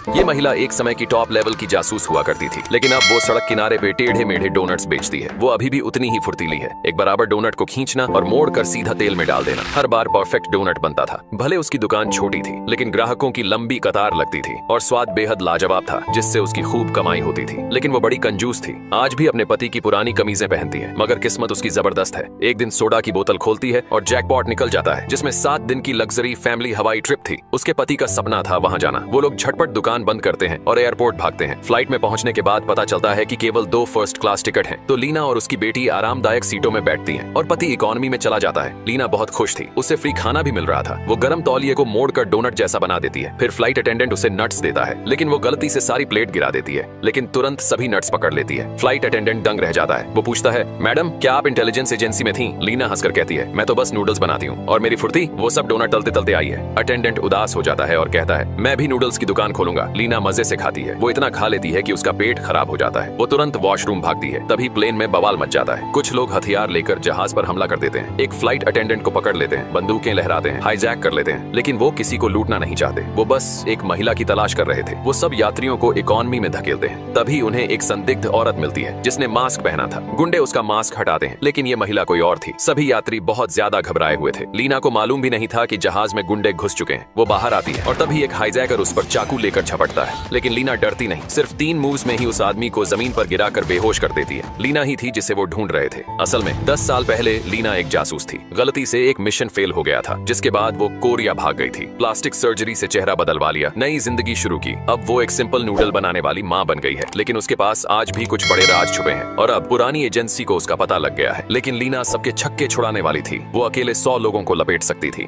ये महिला एक समय की टॉप लेवल की जासूस हुआ करती थी, लेकिन अब वो सड़क किनारे पे टेढ़े मेढ़े डोनट्स बेचती है। वो अभी भी उतनी ही फुर्तीली है। एक बराबर डोनट को खींचना और मोड़ कर सीधा तेल में डाल देना, हर बार परफेक्ट डोनट बनता था। भले उसकी दुकान छोटी थी, लेकिन ग्राहकों की लंबी कतार लगती थी और स्वाद बेहद लाजवाब था, जिससे उसकी खूब कमाई होती थी। लेकिन वो बड़ी कंजूस थी। आज भी अपने पति की पुरानी कमीजें पहनती है, मगर किस्मत उसकी जबरदस्त है। एक दिन सोडा की बोतल खोलती है और जैकपॉट निकल जाता है, जिसमें 7 दिन की लग्जरी फैमिली हवाई ट्रिप थी। उसके पति का सपना था वहां जाना। वो लोग झटपट दुकान बंद करते हैं और एयरपोर्ट भागते हैं। फ्लाइट में पहुंचने के बाद पता चलता है कि केवल 2 फर्स्ट क्लास टिकट हैं, तो लीना और उसकी बेटी आरामदायक सीटों में बैठती हैं और पति इकोनॉमी में चला जाता है। लीना बहुत खुश थी, उसे फ्री खाना भी मिल रहा था। वो गर्म तौलिए को मोड़कर डोनट जैसा बना देती है। फिर फ्लाइट अटेंडेंट उसे नट्स देता है, लेकिन वो गलती से सारी प्लेट गिरा देती है, लेकिन तुरंत सभी नट्स पकड़ लेती है। फ्लाइट अटेंडेंट दंग रह जाता है। वो पूछता है, मैडम क्या आप इंटेलिजेंस एजेंसी में थी? लीना हंसकर कहती है, मैं तो बस नूडल्स बनाती हूँ, और मेरी फुर्ती वो सब डोनट तलते तलते आई है। अटेंडेंट उदास हो जाता है और कहता है, मैं भी नूडल्स की दुकान खोलूंगा। लीना मजे से खाती है। वो इतना खा लेती है कि उसका पेट खराब हो जाता है। वो तुरंत वॉशरूम भागती है। तभी प्लेन में बवाल मच जाता है। कुछ लोग हथियार लेकर जहाज पर हमला कर देते हैं। एक फ्लाइट अटेंडेंट को पकड़ लेते हैं, बंदूकें लहराते हैं, हाईजैक कर लेते हैं, लेकिन वो किसी को लूटना नहीं चाहते। वो बस एक महिला की तलाश कर रहे थे। वो सब यात्रियों को इकोनॉमी में धकेलते हैं। तभी उन्हें एक संदिग्ध औरत मिलती है, जिसने मास्क पहना था। गुंडे उसका मास्क हटाते हैं, लेकिन ये महिला कोई और थी। सभी यात्री बहुत ज्यादा घबराए हुए थे। लीना को मालूम भी नहीं था कि जहाज में गुंडे घुस चुके हैं। वो बाहर आती है और तभी एक हाईजैकर उस पर चाकू लेकर झपटता है, लेकिन लीना डरती नहीं। सिर्फ 3 मूव्स में ही उस आदमी को जमीन पर गिराकर बेहोश कर देती है। लीना ही थी जिसे वो ढूंढ रहे थे। असल में 10 साल पहले लीना एक जासूस थी। गलती से एक मिशन फेल हो गया था, जिसके बाद वो कोरिया भाग गई थी। प्लास्टिक सर्जरी से चेहरा बदलवा लिया, नई जिंदगी शुरू की। अब वो एक सिंपल नूडल बनाने वाली माँ बन गई है, लेकिन उसके पास आज भी कुछ बड़े राज छुपे हैं और अब पुरानी एजेंसी को उसका पता लग गया है। लेकिन लीना सबके छक्के छुड़ाने वाली थी। वो अकेले 100 लोगों को लपेट सकती थी।